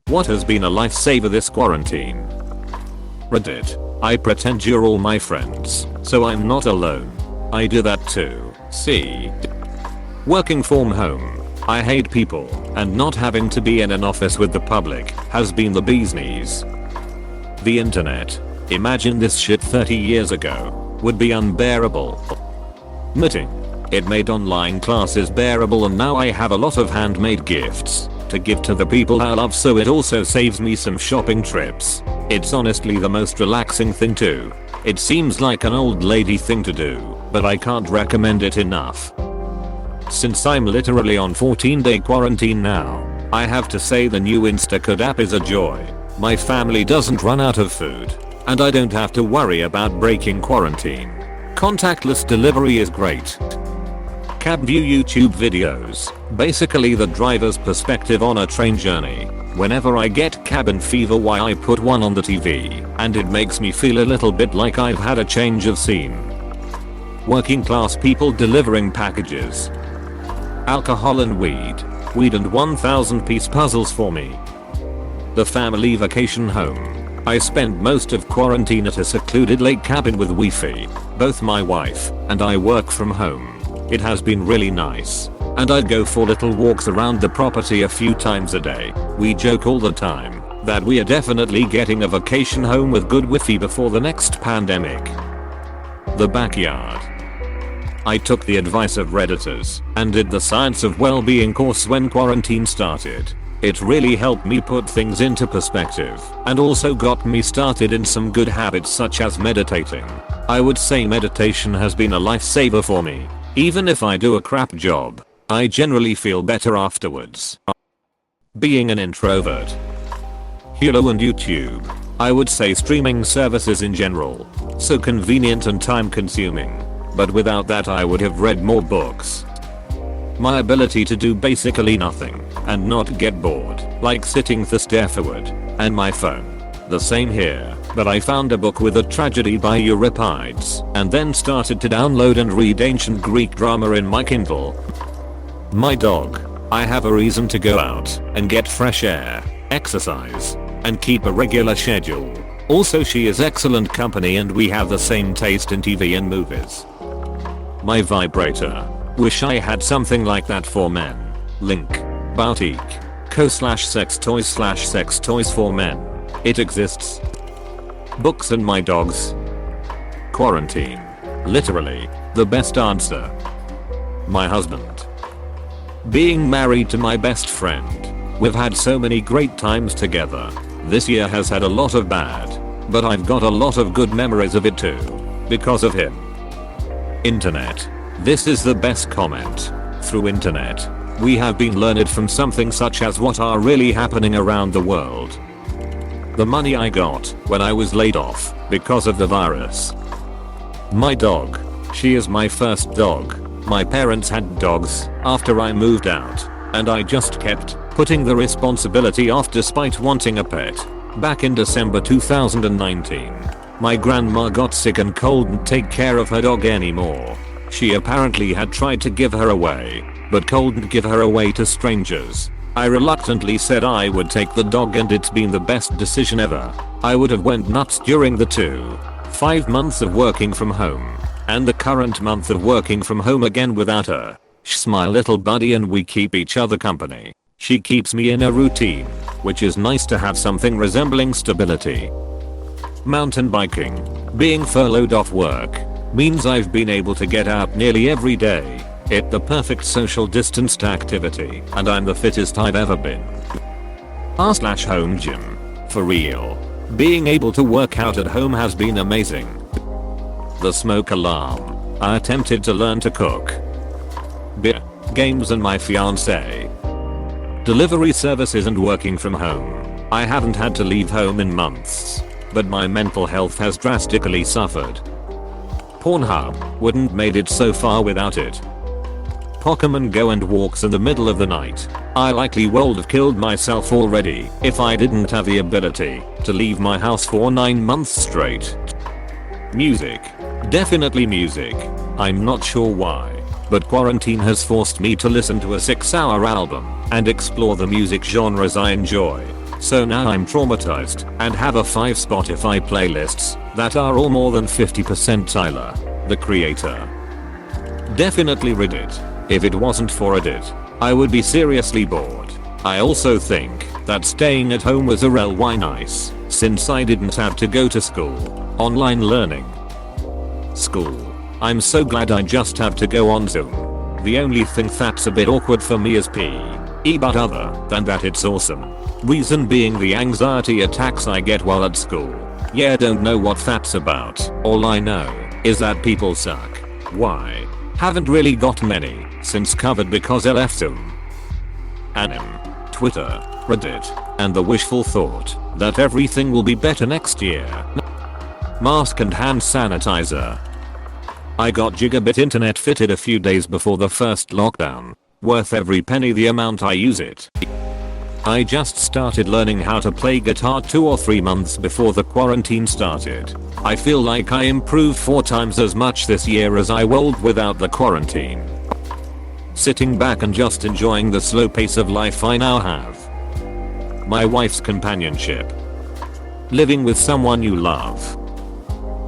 What has been a lifesaver this quarantine? Reddit. I pretend you're all my friends, so I'm not alone. I do that too. See? Working from home. I hate people, and not having to be in an office with the public has been the bee's knees. The internet. Imagine this shit 30 years ago. Would be unbearable. Knitting. It made online classes bearable, and now I have a lot of handmade gifts to give to the people I love, so it also saves me some shopping trips. It's honestly the most relaxing thing too. It seems like an old lady thing to do, but I can't recommend it enough. Since I'm literally on 14-day quarantine now, I have to say the new Instacart app is a joy. My family doesn't run out of food, and I don't have to worry about breaking quarantine. Contactless delivery is great. Cab view YouTube videos. Basically the driver's perspective on a train journey. Whenever I get cabin fever, why I put one on the TV, and it makes me feel a little bit like I've had a change of scene. Working class people delivering packages. Alcohol and weed. Weed and 1,000-piece puzzles for me. The family vacation home. I spent most of quarantine at a secluded lake cabin with Wi-Fi. Both my wife and I work from home. It has been really nice, and I'd go for little walks around the property a few times a day. We joke all the time that we are definitely getting a vacation home with good Wi-Fi before the next pandemic. The backyard. I took the advice of Redditors and did the Science of Well-Being course when quarantine started. It really helped me put things into perspective and also got me started in some good habits such as meditating. I would say meditation has been a lifesaver for me. Even if I do a crap job, I generally feel better afterwards. Being an introvert. Hulu and YouTube. I would say streaming services in general. So convenient and time consuming. But without that I would have read more books. My ability to do basically nothing and not get bored, like sitting the stare forward, and my phone. The same here, but I found a book with a tragedy by Euripides and then started to download and read ancient Greek drama in my Kindle. My dog. I have a reason to go out and get fresh air, exercise, and keep a regular schedule. Also, she is excellent company and we have the same taste in TV and movies. My vibrator. Wish I had something like that for men. Link. Boutique. Co/sex toys for men. It exists. Books and my dogs. Quarantine. Literally, the best answer. My husband. Being married to my best friend. We've had so many great times together. This year has had a lot of bad, but I've got a lot of good memories of it too. Because of him. Internet. This is the best comment. Through internet, we have been learned from something such as what are really happening around the world. The money I got when I was laid off because of the virus. My dog. She is my first dog. My parents had dogs after I moved out, and I just kept putting the responsibility off despite wanting a pet. Back in December 2019, my grandma got sick and couldn't take care of her dog anymore. She apparently had tried to give her away, but couldn't give her away to strangers. I reluctantly said I would take the dog, and it's been the best decision ever. I would have went nuts during the 5 months of working from home, and the current month of working from home again without her. She's my little buddy and we keep each other company. She keeps me in a routine, which is nice to have something resembling stability. Mountain biking. Being furloughed off work means I've been able to get out nearly every day. It's the perfect social distanced activity, and I'm the fittest I've ever been. R/home gym. For real. Being able to work out at home has been amazing. The smoke alarm. I attempted to learn to cook. Beer, games and my fiance. Delivery services and working from home. I haven't had to leave home in months, but my mental health has drastically suffered. Pornhub. Wouldn't made it so far without it. Pokemon Go and walks in the middle of the night. I likely would have killed myself already if I didn't have the ability to leave my house for 9 months straight. Music. Definitely music. I'm not sure why, but quarantine has forced me to listen to a 6-hour album and explore the music genres I enjoy. So now I'm traumatized and have a 5 Spotify playlists that are all more than 50% Tyler, the creator. Definitely Reddit. If it wasn't for Reddit, I would be seriously bored. I also think that staying at home was a rel nice, since I didn't have to go to school. Online learning. School. I'm so glad I just have to go on Zoom. The only thing that's a bit awkward for me is PE, but other than that it's awesome. Reason being the anxiety attacks I get while at school. Yeah, don't know what that's about. All I know is that people suck. Why? Haven't really got many since COVID because I left Zoom. Anime, Twitter, Reddit, and the wishful thought that everything will be better next year. Mask and hand sanitizer. I got gigabit internet fitted a few days before the first lockdown. Worth every penny the amount I use it. I just started learning how to play guitar 2 or 3 months before the quarantine started. I feel like I improved 4 times as much this year as I would without the quarantine. Sitting back and just enjoying the slow pace of life I now have. My wife's companionship. Living with someone you love.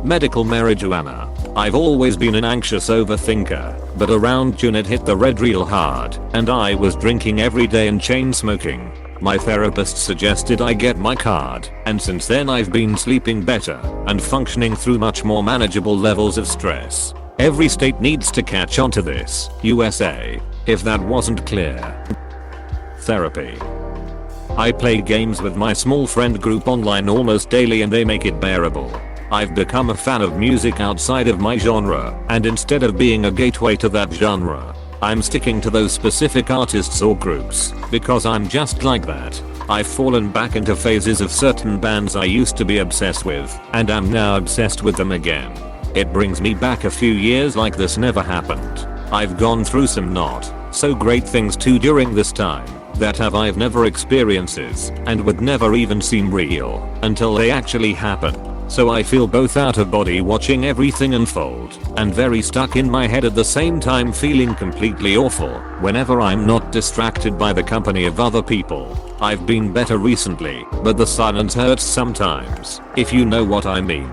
Medical marijuana. I've always been an anxious overthinker, but around June it hit the red real hard, and I was drinking every day and chain smoking. My therapist suggested I get my card, and since then I've been sleeping better and functioning through much more manageable levels of stress. Every state needs to catch on to this, USA, if that wasn't clear. Therapy. I play games with my small friend group online almost daily and they make it bearable. I've become a fan of music outside of my genre, and instead of being a gateway to that genre, I'm sticking to those specific artists or groups, because I'm just like that. I've fallen back into phases of certain bands I used to be obsessed with, and am now obsessed with them again. It brings me back a few years like this never happened. I've gone through some not so great things too during this time, that I've never experiences, and would never even seem real, until they actually happen. So I feel both out of body watching everything unfold, and very stuck in my head at the same time, feeling completely awful whenever I'm not distracted by the company of other people. I've been better recently, but the silence hurts sometimes, if you know what I mean.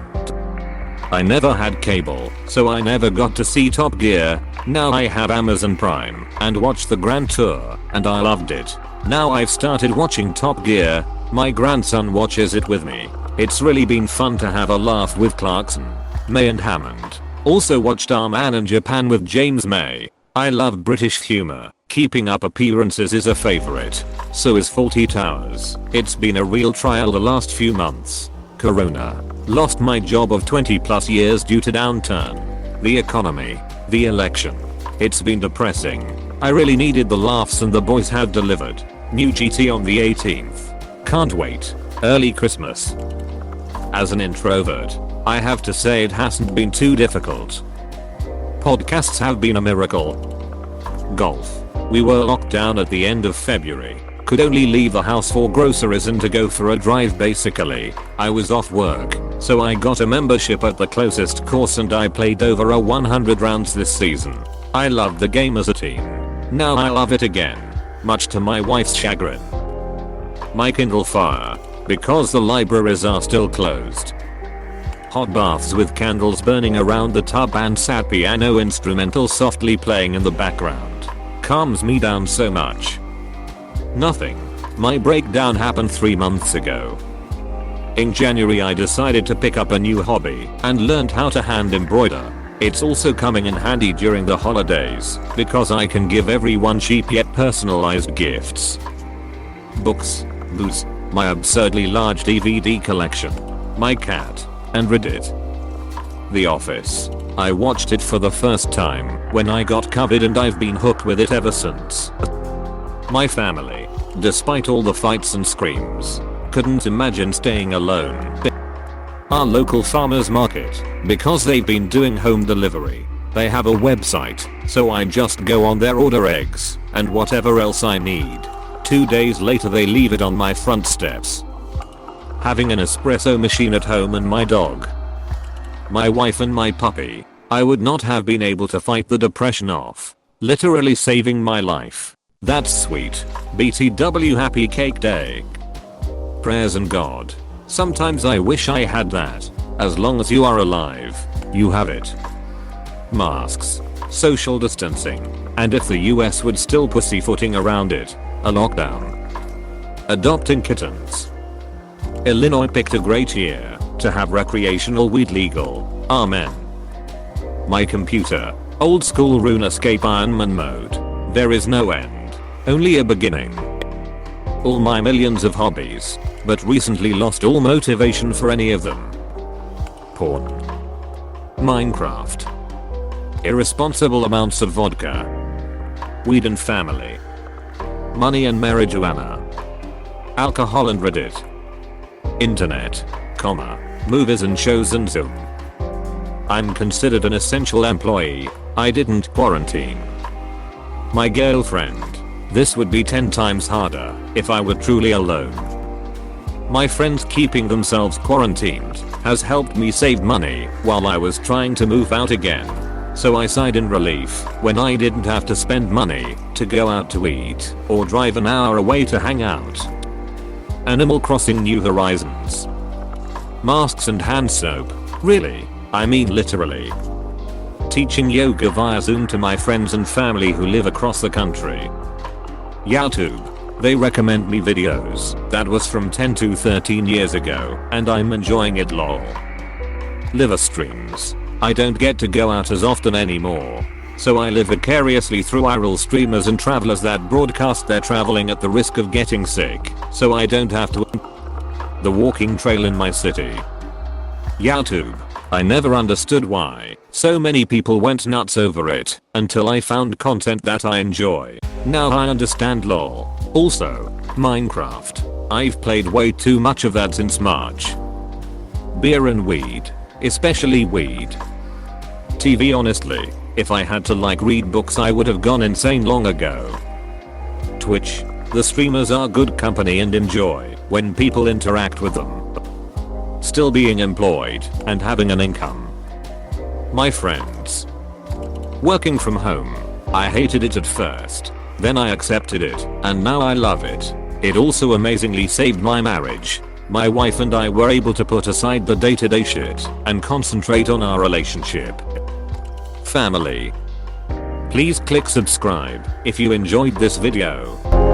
I never had cable, so I never got to see Top Gear. Now I have Amazon Prime and watched the Grand Tour, and I loved it. Now I've started watching Top Gear. My grandson watches it with me. It's really been fun to have a laugh with Clarkson, May and Hammond. Also watched Our Man in Japan with James May. I love British humor. Keeping Up Appearances is a favorite. So is Fawlty Towers. It's been a real trial the last few months. Corona. Lost my job of 20 plus years due to downturn. The economy. The election. It's been depressing. I really needed the laughs and the boys have delivered. New GT on the 18th. Can't wait. Early Christmas. As an introvert, I have to say it hasn't been too difficult. Podcasts have been a miracle. Golf. We were locked down at the end of February. Could only leave the house for groceries and to go for a drive basically. I was off work, so I got a membership at the closest course and I played over 100 rounds this season. I loved the game as a team. Now I love it again, much to my wife's chagrin. My Kindle Fire. Because the libraries are still closed. Hot baths with candles burning around the tub and sad piano instrumental softly playing in the background. Calms me down so much. Nothing. My breakdown happened 3 months ago. In January I decided to pick up a new hobby and learned how to hand embroider. It's also coming in handy during the holidays because I can give everyone cheap yet personalized gifts. Books, booze, my absurdly large DVD collection, my cat, and Reddit. The Office. I watched it for the first time when I got COVID and I've been hooked with it ever since. My family, despite all the fights and screams, couldn't imagine staying alone. Our local farmers market, because they've been doing home delivery. They have a website, so I just go on there, order eggs, and whatever else I need. 2 days later they leave it on my front steps. Having an espresso machine at home and my dog. My wife and my puppy. I would not have been able to fight the depression off. Literally saving my life. That's sweet. BTW happy cake day. prayers and God. Sometimes I wish I had that. As long as you are alive, you have it. Masks, social distancing, and if the US would still pussyfooting around it, a lockdown. Adopting kittens. Illinois picked a great year to have recreational weed legal. Amen. My computer, old school RuneScape Ironman mode. There is no end, only a beginning. All my millions of hobbies, but recently lost all motivation for any of them. Porn. Minecraft. Irresponsible amounts of vodka. Weed and family. Money and marijuana. Alcohol and Reddit. Internet, movies and shows and Zoom. I'm considered an essential employee. I didn't quarantine. My girlfriend. This would be 10 times harder if I were truly alone. My friends keeping themselves quarantined has helped me save money while I was trying to move out again. So I sighed in relief when I didn't have to spend money to go out to eat or drive an hour away to hang out. Animal Crossing New Horizons. Masks and hand soap. Really? I mean literally. Teaching yoga via Zoom to my friends and family who live across the country. YouTube. They recommend me videos that was from 10 to 13 years ago and I'm enjoying it lol. Liver streams. I don't get to go out as often anymore. So I live vicariously through IRL streamers and travelers that broadcast their traveling at the risk of getting sick, so I don't have to. The walking trail in my city. YouTube. I never understood why so many people went nuts over it until I found content that I enjoy. Now I understand lol. Also, Minecraft. I've played way too much of that since March. Beer and weed. Especially weed. TV honestly. If I had to read books I would have gone insane long ago. Twitch. The streamers are good company and enjoy when people interact with them. Still being employed and having an income. My friends. Working from home. I hated it at first. Then I accepted it and now I love it. It also amazingly saved my marriage. My wife and I were able to put aside the day-to-day shit and concentrate on our relationship. Family. Please click subscribe if you enjoyed this video.